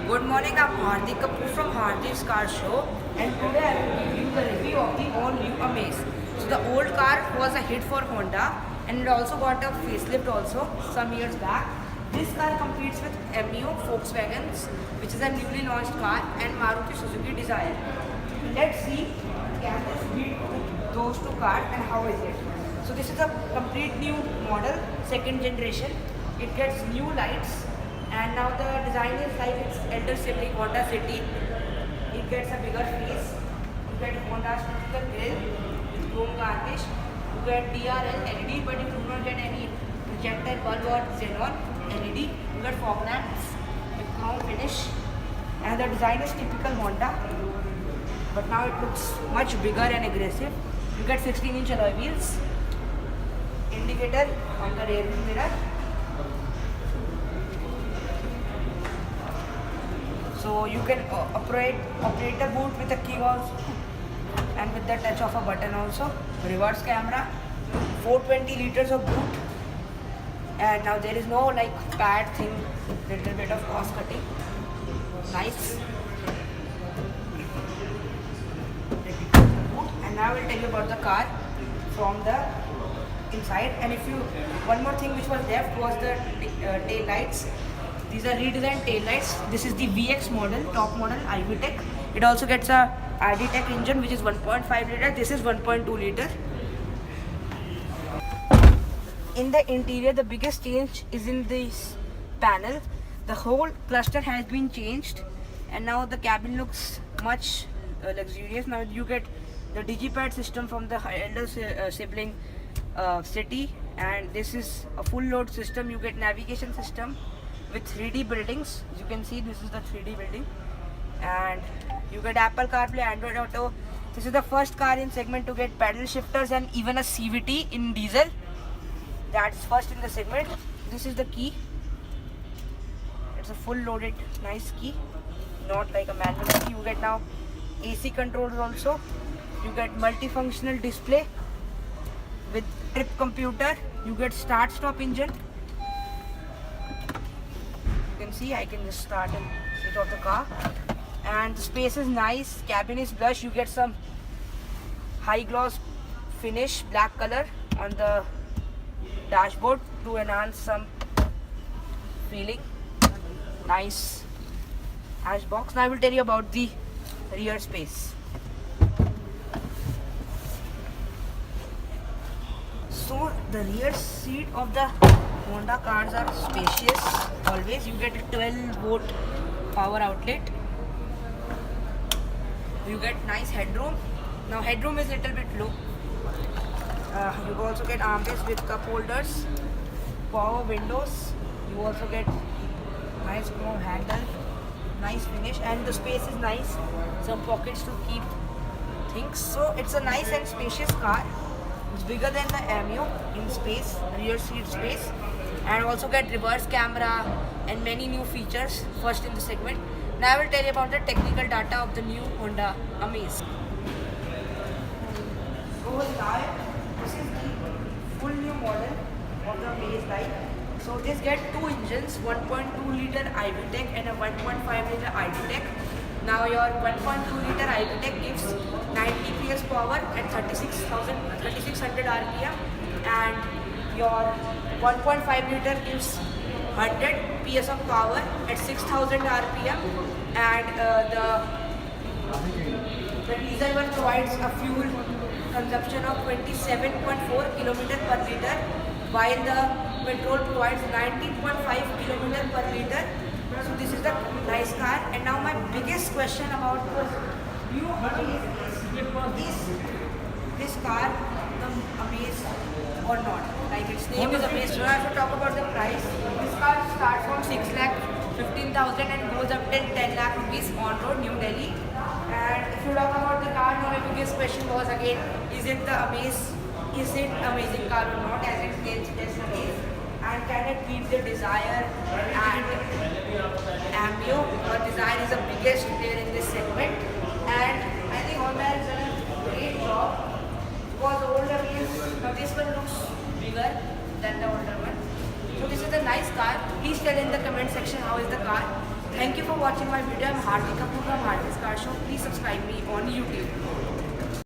Good morning, I'm Hardik from Hardik's Car Show, and today I will give you the review of the all new Amaze. So the old car was a hit for Honda, and it also got a facelift also some years back. This car competes with MEO Volkswagen's, which is a newly launched car, and Maruti Suzuki Dzire. Let's see, can this beat those two cars and how is it? So this is a complete new model, second generation. It gets new lights. And now the design is like its elder sibling Honda City. It gets a bigger face. You get Honda's typical grille with chrome garnish. You get DRL LED, but you do not get any projectile bulb or xenon LED. You get fog lamps with chrome finish. And the design is typical Honda, but now it looks much bigger and aggressive. You get 16-inch alloy wheels. Indicator on the rear view mirror. So you can operate the boot with a key also, and with the touch of a button also. Reverse camera, 420 liters of boot, and now there is no like pad thing, little bit of cost cutting. Nice. And now I will tell you about the car from the inside. And if you, one more thing which was left was the tail lights. These are redesigned tail lights. This is the VX model, top model iVTEC. It also gets a IDTech engine which is 1.5 liter. This is 1.2 liter. In the interior, the biggest change is in this panel. The whole cluster has been changed, and now the cabin looks much luxurious. Now you get the digipad system from the elder sibling City, and this is a full load system. You get navigation system with 3D buildings. As you can see, this is the 3D building, and you get Apple CarPlay, Android Auto. This is the first car in segment to get pedal shifters and even a CVT in diesel. That's first in the segment. This is the key. It's a full loaded nice key, not like a manual key. You get now AC controls also. You get multifunctional display with trip computer. You get start stop engine. See, I can just start and switch off the car, and the space is nice. Cabin is plush. You get some high gloss finish, black color on the dashboard to enhance some feeling. Nice hash box. Now I will tell you about the rear space. So the rear seat of the Honda cars are spacious. Always you get a 12-volt power outlet. You get nice headroom. Now headroom is little bit low. You also get armrests with cup holders, power windows. You also get nice chrome handle, nice finish, and the space is nice. Some pockets to keep things. So it's a nice and spacious car. It's bigger than the MEO in space, rear seat space, and also get reverse camera and many new features first in the segment. Now I will tell you about the technical data of the new Honda Amaze. So now this is the full new model of the Amaze line. So this gets two engines, 1.2 liter iVTEC and a 1.5 liter iVTEC. Now your 1.2 liter iVTEC gives 90 PS power at 3600 RPM, and your 1.5 liter gives 100 PS of power at 6000 RPM, and the diesel one provides a fuel consumption of 27.4 km per liter, while the petrol provides 19.5 km per liter. So this is the nice car. And now my biggest question about the new Amaze is this car the Amaze or not? Like its name is Amaze. So I have to talk about the price. This car starts from 6,15,000 and goes up till 10 lakh rupees on road, New Delhi. And if you talk about the car, now my biggest question was again, is it the Amaze? Is it amazing car or not? As it gets just Amaze. And can it beat the Dzire and MEO? Because Dzire is the biggest player in this segment, and I think Honda has done a great job. Because the older is, now this one looks bigger than the older one. So this is a nice car. Please tell in the comment section how is the car. Thank you for watching my video. I'm Hardik from Hardik's Car Show. Please subscribe me on YouTube.